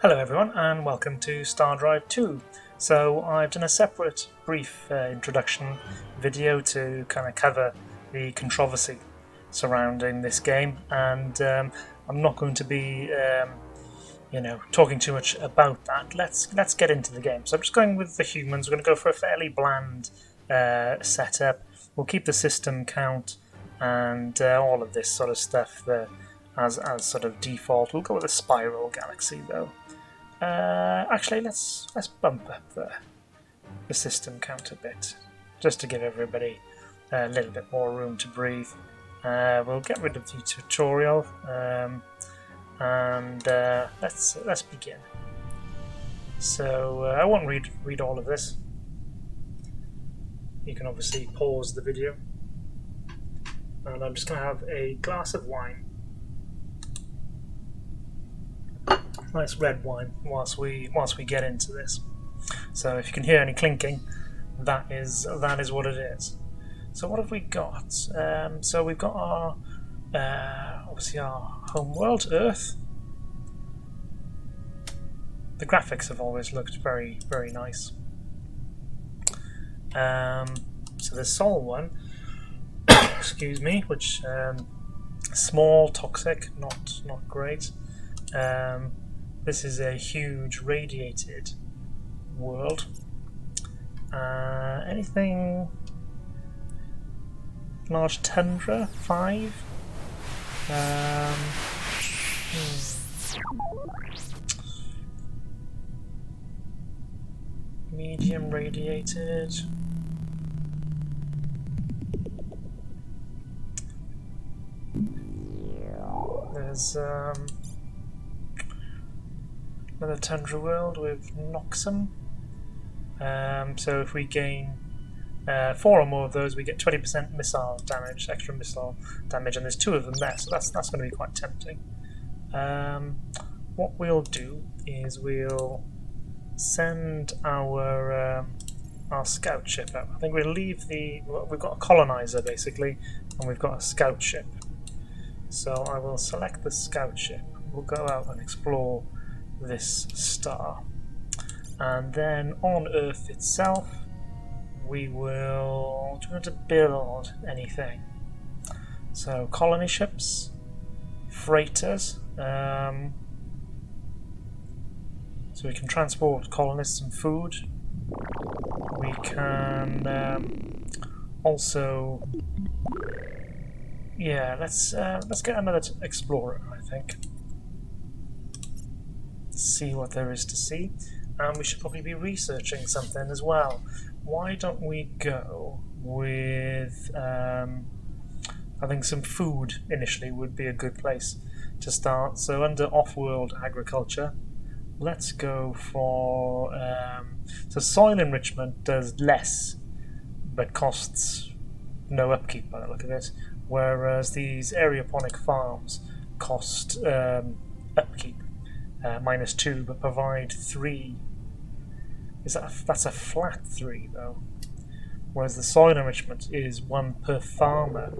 Hello everyone and welcome to Star Drive 2. So I've done a separate brief introduction video to kind of cover the controversy surrounding this game, and I'm not going to be talking too much about that. Let's get into the game. So I'm just going with the humans. We're going to go for a fairly bland setup. We'll keep the system count and all of this sort of stuff there as sort of default. We'll go with a spiral galaxy though. Actually, let's bump up the system count a bit, just to give everybody a little bit more room to breathe. We'll get rid of the tutorial, and let's begin. So I won't read all of this. You can obviously pause the video, and I'm just going to have a glass of wine. Nice red wine whilst we get into this. So if you can hear any clinking, that is what it is. So what have we got? So we've got our obviously our home world, Earth. The graphics have always looked very nice. So the Sol one, excuse me, which small, toxic, not great. This is a huge radiated world. Anything large tundra 5? Medium radiated. There's another tundra world with Noxum. So if we gain 4 or more of those, we get 20% missile damage, extra missile damage, and there's 2 of them there, so that's going to be quite tempting. What we'll do is we'll send our scout ship out. I think we'll leave we've got a colonizer basically, and we've got a scout ship. So I will select the scout ship. We'll go out and explore this star, and then on Earth itself we will try to build anything. So colony ships, freighters, so we can transport colonists and food. We can also, let's get another explorer, I think. See what there is to see, and we should probably be researching something as well. Why don't we go with I think some food initially would be a good place to start. So under off-world agriculture, let's go for so soil enrichment does less but costs no upkeep by the look of it, whereas these aeroponic farms cost upkeep. -2, but provide 3. That's a flat 3 though, whereas the soil enrichment is 1 per farmer.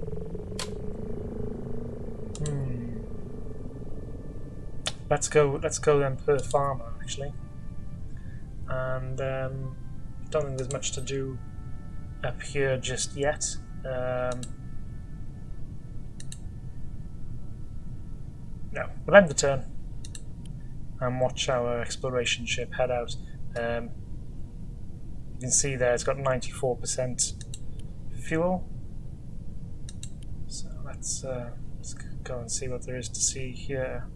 Let's go then per farmer actually, and don't think there's much to do up here just yet. No, we'll end the turn and watch our exploration ship head out. You can see there it's got 94% fuel. So let's go and see what there is to see here.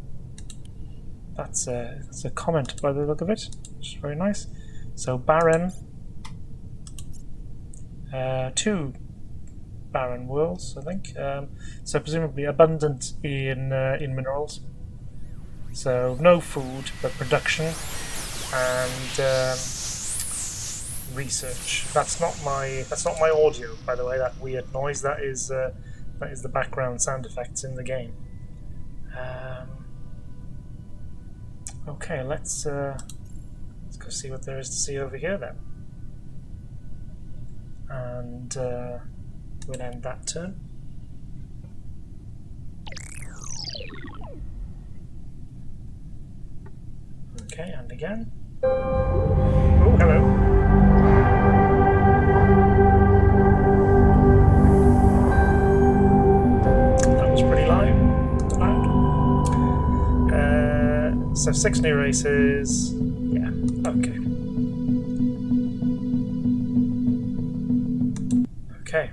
That's a comment by the look of it, which is very nice. So barren, 2 barren worlds, I think. So presumably abundant in minerals. So no food, but production and research. That's not my audio, by the way. That weird noise. That is the background sound effects in the game. Okay, let's go see what there is to see over here then, and we'll end that turn. Okay, and again. Oh, hello. That was pretty loud. So 6 new races. Yeah, okay. Okay.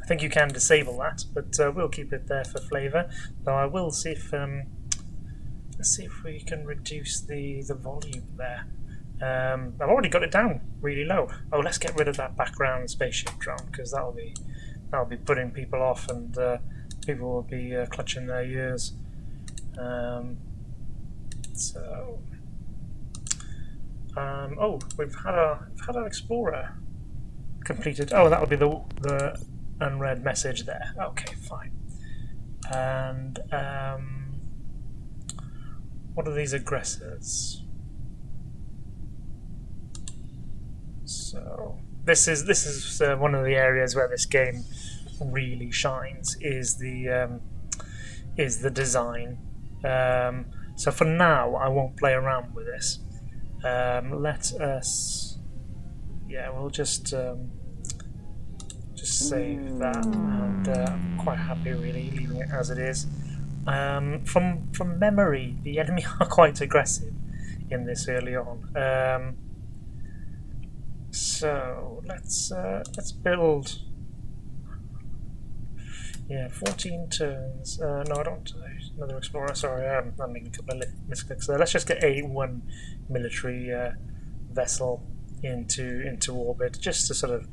I think you can disable that, but we'll keep it there for flavour. Though I will see if let's see if we can reduce the volume there. I've already got it down really low. Oh, let's get rid of that background spaceship drone, because that'll be putting people off, and people will be clutching their ears. Oh, we've had our explorer completed. Oh, that'll be the unread message there. Okay, fine. And what are these aggressors? So this is one of the areas where this game really shines, is the design. So for now, I won't play around with this. Let us, yeah, we'll just save that, and I'm quite happy really leaving it as it is. From memory, the enemy are quite aggressive in this early on. So let's build. Yeah, 14 turns. No, I don't. Another explorer. Sorry, I'm making a couple of misclicks there. Let's just get a 1 military vessel into orbit, just to sort of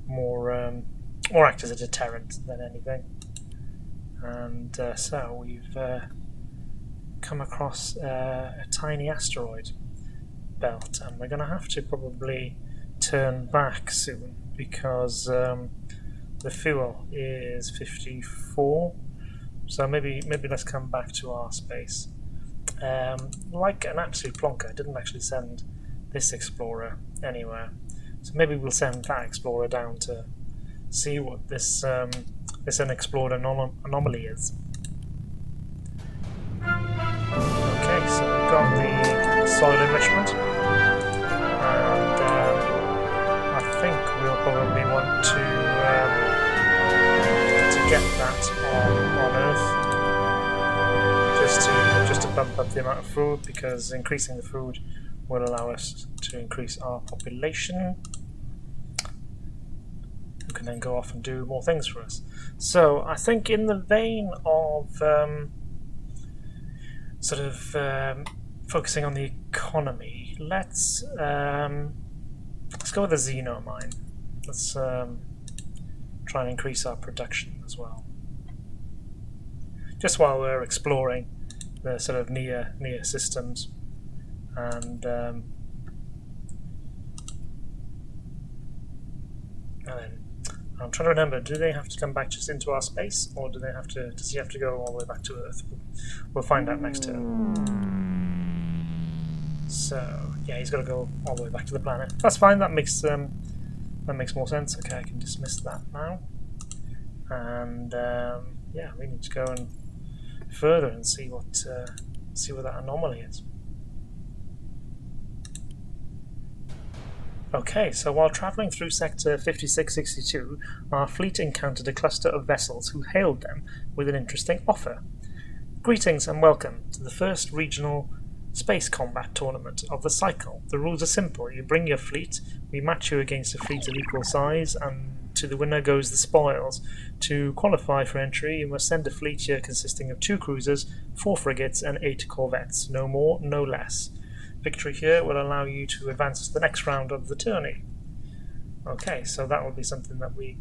more act as a deterrent than anything. And so we've come across a tiny asteroid belt, and we're going to have to probably turn back soon, because the fuel is 54, so maybe let's come back to our space. Like an absolute plonker, I didn't actually send this explorer anywhere, so maybe we'll send that explorer down to see what this unexplored anomaly is. Okay, so we've got the soil enrichment, and I think we'll probably want to get that on Earth, just to bump up the amount of food, because increasing the food will allow us to increase our population, who can then go off and do more things for us. So I think, in the vein of focusing on the economy, let's go with a Xeno mine. Let's try and increase our production as well, just while we're exploring the sort of near systems. And then I'm trying to remember, do they have to come back just into our space, or do they have to? Does he have to go all the way back to Earth? We'll find out next turn. So yeah, he's got to go all the way back to the planet. That's fine. That makes more sense. Okay, I can dismiss that now. And yeah, we need to go and further and see what that anomaly is. Okay, so while travelling through Sector 5662, our fleet encountered a cluster of vessels who hailed them with an interesting offer. Greetings and welcome to the first regional space combat tournament of the cycle. The rules are simple. You bring your fleet, we match you against a fleet of equal size, and to the winner goes the spoils. To qualify for entry, you must send a fleet here consisting of 2 cruisers, 4 frigates, and 8 corvettes. No more, no less. Victory here will allow you to advance to the next round of the tourney. Okay, so that will be something that we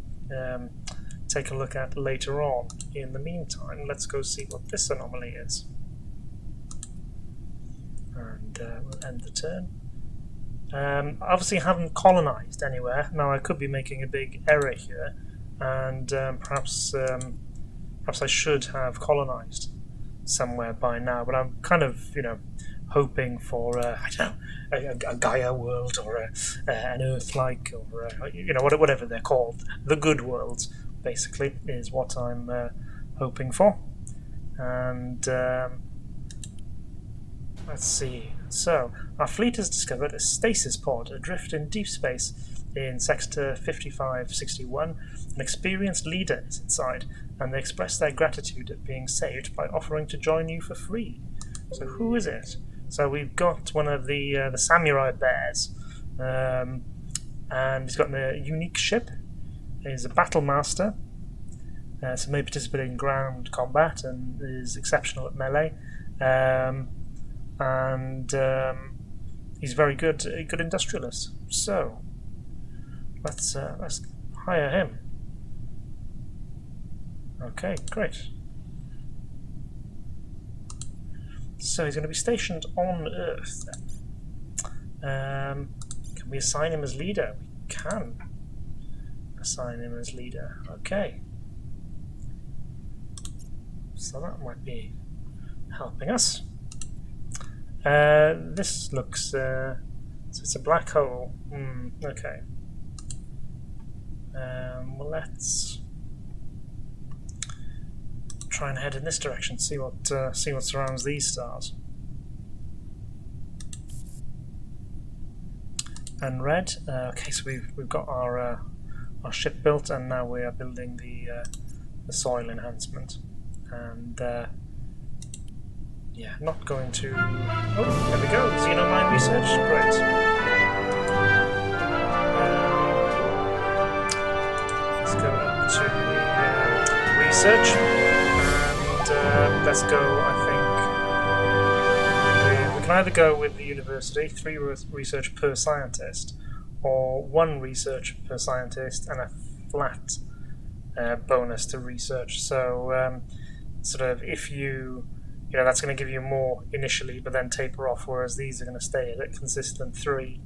take a look at later on. In the meantime, let's go see what this anomaly is. And we'll end the turn. Obviously I haven't colonized anywhere. Now I could be making a big error here, and perhaps I should have colonized somewhere by now, but I'm kind of, hoping for I don't know, a Gaia world, or an Earth-like, or whatever they're called. The good worlds, basically, is what I'm hoping for. And Let's see. So, our fleet has discovered a stasis pod adrift in deep space in Sector 5561. An experienced leader is inside, and they express their gratitude at being saved by offering to join you for free. So, who is it? So, we've got one of the samurai bears, and he's got a unique ship. He's a battle master, so may participate in ground combat and is exceptional at melee. And he's very good industrialist. So let's hire him. Okay, great. So he's going to be stationed on Earth then. Can we assign him as leader? We can assign him as leader. Okay. So that might be helping us. This looks... so it's a black hole. Okay. Well, let's try and head in this direction. See what surrounds these stars. And red. Okay, so we've got our ship built, and now we are building the soil enhancement. And yeah, not going to... Oh, there we go. Xenomine research. Great. Let's go up to research, and let's go. I think we can either go with the university, 3 research per scientist, or 1 research per scientist and a flat bonus to research. So sort of if you know, that's going to give you more initially, but then taper off, whereas these are going to stay at a consistent 3.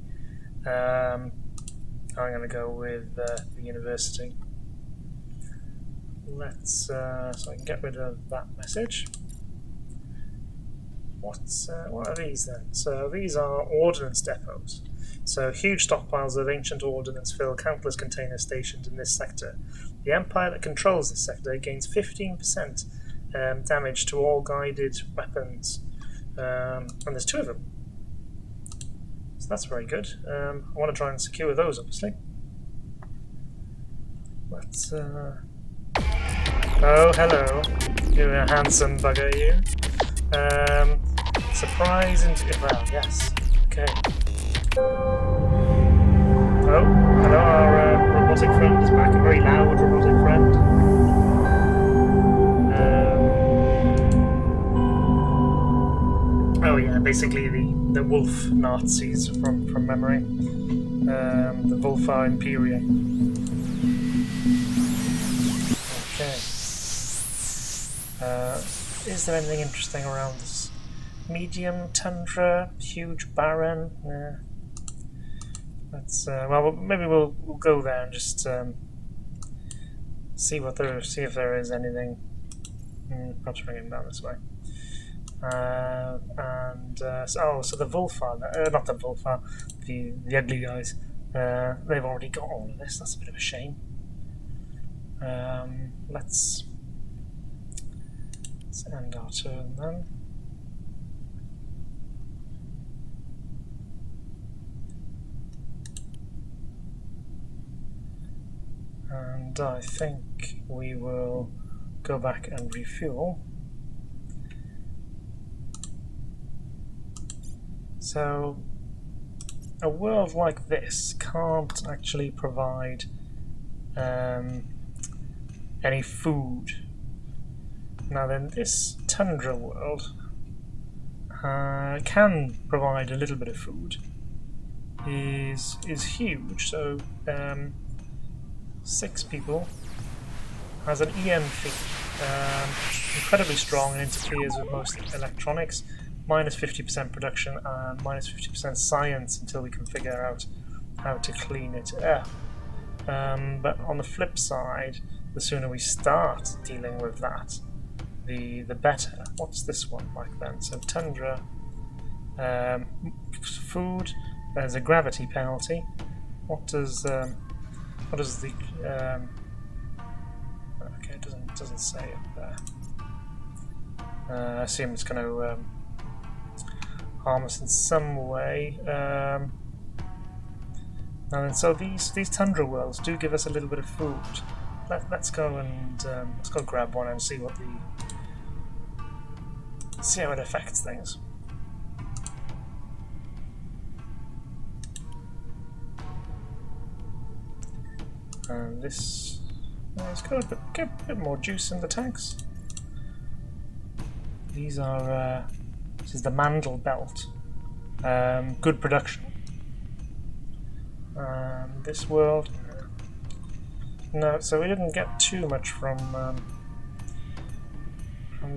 I'm going to go with the university. Let's so I can get rid of that message. What are these then? So these are ordnance depots. So huge stockpiles of ancient ordnance fill countless containers stationed in this sector. The empire that controls this sector gains 15% damage to all guided weapons, and there's 2 of them. So that's very good. I want to try and secure those, obviously. Let's. Oh, hello. You're a handsome bugger, you. Surprise and... Well, yes. Okay. Oh, hello, our robotic friend is back. A very loud robotic friend. Oh yeah, basically the wolf Nazis from memory. The Wolfa Imperia. Okay. Is there anything interesting around this? Medium tundra, huge barren. Let's well, maybe we'll go there and just see if there is anything. Perhaps bring him down this way. So the Volfa, not the Volfa, the ugly guys. They've already got all of this. That's a bit of a shame. Let's end our turn then. And I think we will go back and refuel. So, a world like this can't actually provide any food. Now then, this tundra world can provide a little bit of food. Is huge. So 6 people. Has an EM feed. Incredibly strong and interferes with most electronics. Minus 50% production and minus 50% science until we can figure out how to clean it up. But on the flip side, the sooner we start dealing with that, the better. What's this one like then? So tundra, food. There's a gravity penalty. What does the okay, it doesn't say it there. I assume it's going to harm us in some way. And so these tundra worlds do give us a little bit of food. Let's go and let's go grab one and see what see how it affects things. And this it's got a bit more juice in the tanks. These are this is the Mandel belt. Good production. This world, no, so we didn't get too much from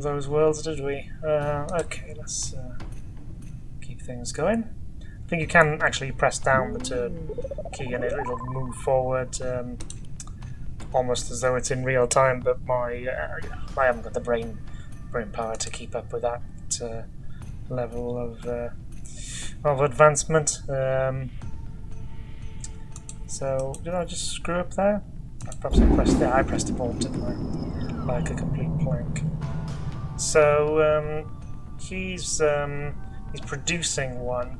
those worlds, did we? Okay, let's keep things going. I think you can actually press down the turn key and it'll move forward, almost as though it's in real time. But I haven't got the brain power to keep up with that level of advancement. So did I just screw up there? Perhaps I pressed a button, didn't I? Like a complete plank. So he's producing one,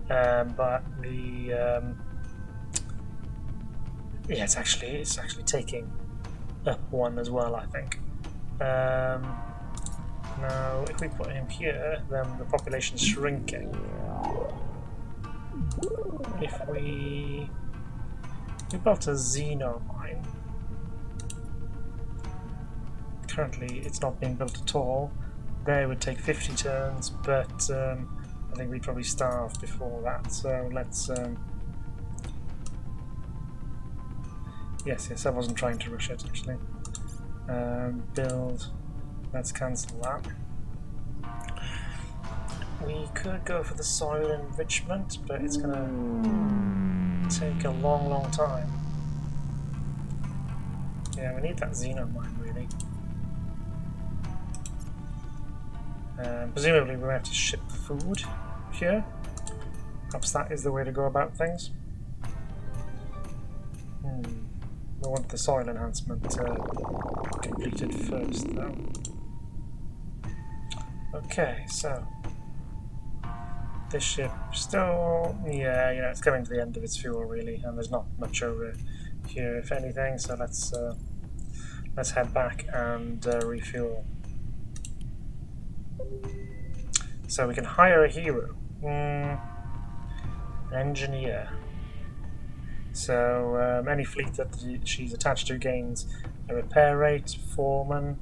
but the yeah, it's actually taking up one as well, I think. Now, if we put him here, then the population's shrinking. If we built a Xeno mine. Currently, it's not being built at all. They would take 50 turns, but I think we'd probably starve before that. So let's. Yes, I wasn't trying to rush it actually. Build. Let's cancel that. We could go for the soil enrichment, but it's gonna take a long time. Yeah, we need that Xeno mine really. Presumably we have to ship food here. Perhaps that is the way to go about things. We want the soil enhancement completed first though. Okay, so this ship still, yeah, it's coming to the end of its fuel really, and there's not much over here if anything. So let's head back and refuel. So we can hire a hero, an engineer. So any fleet that she's attached to gains a repair rate. Foreman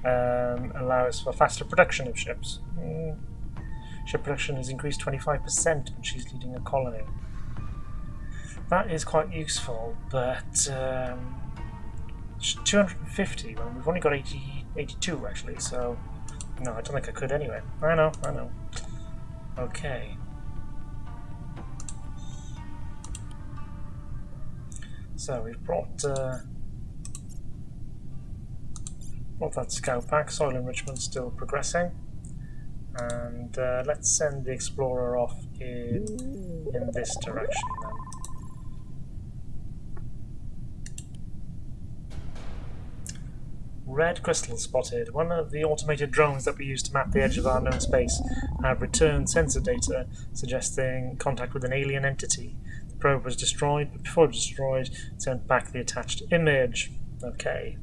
allows for faster production of ships. Ship production is increased 25% when she's leading a colony. That is quite useful, but 250 when we've only got 82 actually, so no, I don't think I could anyway. I know. Okay. So we've brought that scout pack. Soil enrichment still progressing. And let's send the explorer off in this direction then. Red crystal spotted. One of the automated drones that we use to map the edge of our known space have returned sensor data suggesting contact with an alien entity. The probe was destroyed, but before it was destroyed, it sent back the attached image. Okay.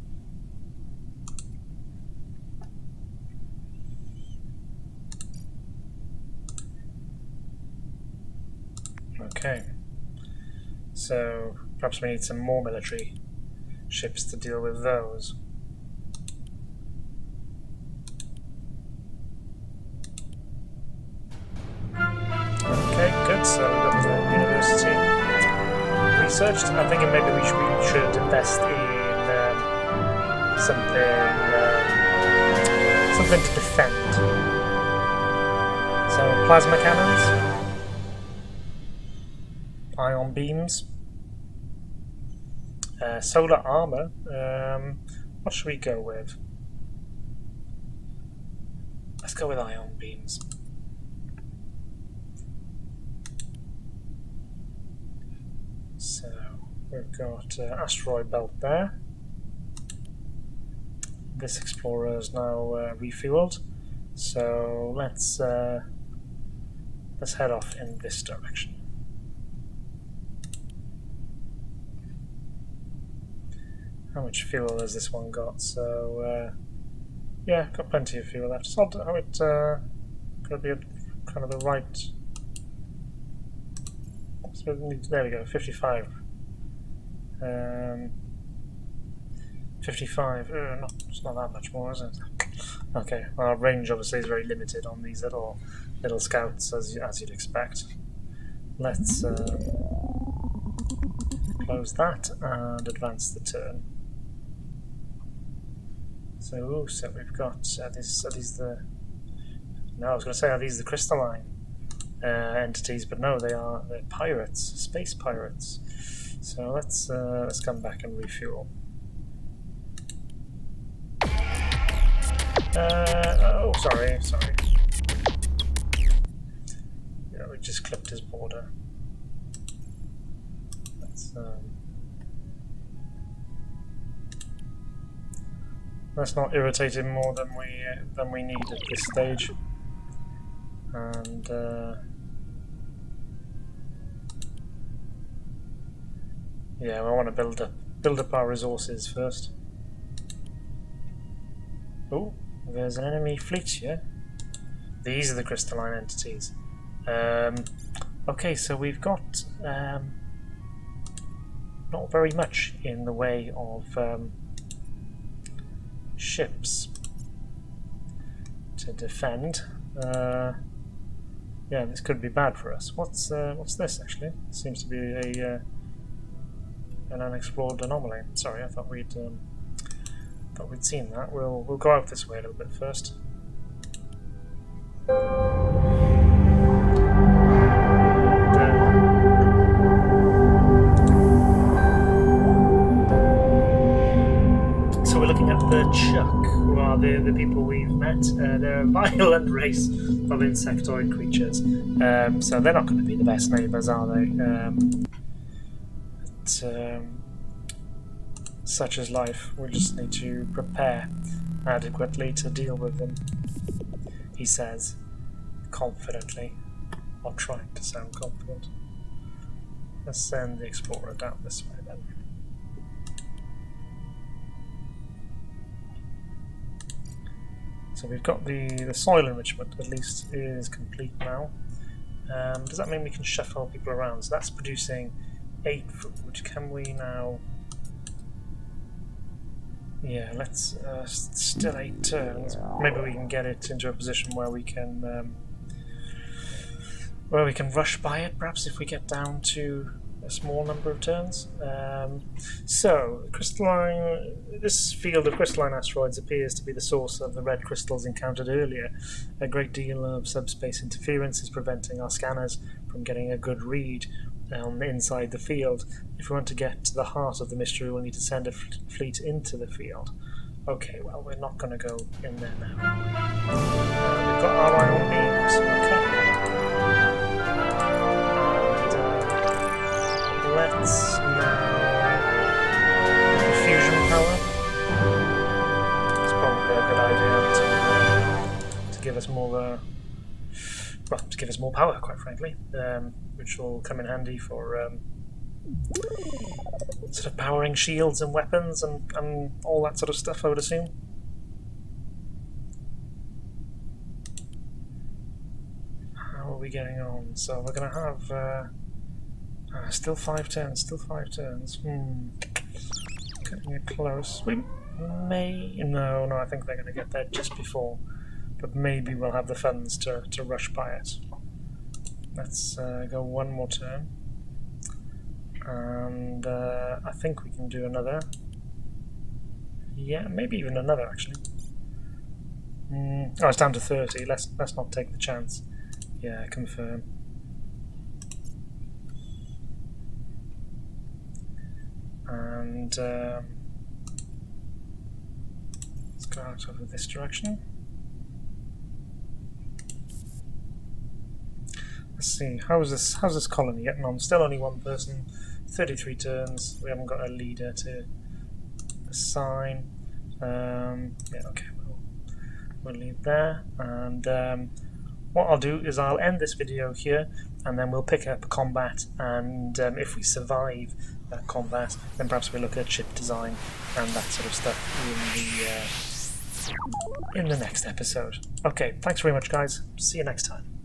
Okay, so perhaps we need some more military ships to deal with those. Okay, good. So we've got the university researched. I'm thinking maybe we should invest in something to defend. So plasma cannons. Ion beams, solar armor. What should we go with? Let's go with ion beams. So we've got asteroid belt there. This explorer is now refueled. So let's let's head off in this direction. How much fuel has this one got? So, yeah, got plenty of fuel left. So how it could be kind of the right. So there we go, 55. 55. It's not that much more, is it? Okay. Well, our range obviously is very limited on these little scouts, as you'd expect. Let's close that and advance the turn. So we've got are these the? No, I was going to say, are these the crystalline entities? But no, they're pirates, space pirates. So let's come back and refuel. Oh, sorry. Yeah, we just clipped his border. Let's not irritate him more than we need at this stage. And yeah, we want to build up our resources first. Oh, there's an enemy fleet here. These are the crystalline entities. Okay, so we've got not very much in the way of ships to defend. Yeah, this could be bad for us. What's this actually? Seems to be an unexplored anomaly. Sorry, I thought we'd seen that. We'll go out this way a little bit first. So we're looking at the Chuck, who are the people we've met. They're a violent race of insectoid creatures. So they're not going to be the best neighbours, are they? Such is life. We just need to prepare adequately to deal with them, he says, confidently, or trying to sound confident. Let's send the explorer down this way then. So we've got the soil enrichment, at least, is complete now. Does that mean we can shuffle people around? So that's producing 8 food. Can we now... Yeah, let's still 8 turns. Maybe we can get it into a position where we can rush by it. Perhaps if we get down to a small number of turns. So this field of crystalline asteroids appears to be the source of the red crystals encountered earlier. A great deal of subspace interference is preventing our scanners from getting a good read inside the field. If we want to get to the heart of the mystery, we'll need to send a fleet into the field. Okay, well, we're not going to go in there now. We've got our ion beams. Okay. And let's now fusion power. It's probably a good idea to give us more. Well, to give us more power, quite frankly, which will come in handy for sort of powering shields and weapons and all that sort of stuff, I would assume. How are we getting on? So we're going to have still 5 turns, Getting it close. We may... No, I think they're going to get there just before. But maybe we'll have the funds to rush by it. Let's go one more turn. And I think we can do another. Yeah, maybe even another, actually. Oh, it's down to 30. Let's not take the chance. Yeah, confirm. And let's go out over this direction. Let's see, how's this colony getting on? Still only one person, 33 turns. We haven't got a leader to assign. Yeah, okay, we'll leave there. And what I'll do is I'll end this video here, and then we'll pick up combat, and if we survive that combat, then perhaps we'll look at ship design and that sort of stuff in the next episode. Okay, thanks very much guys, see you next time.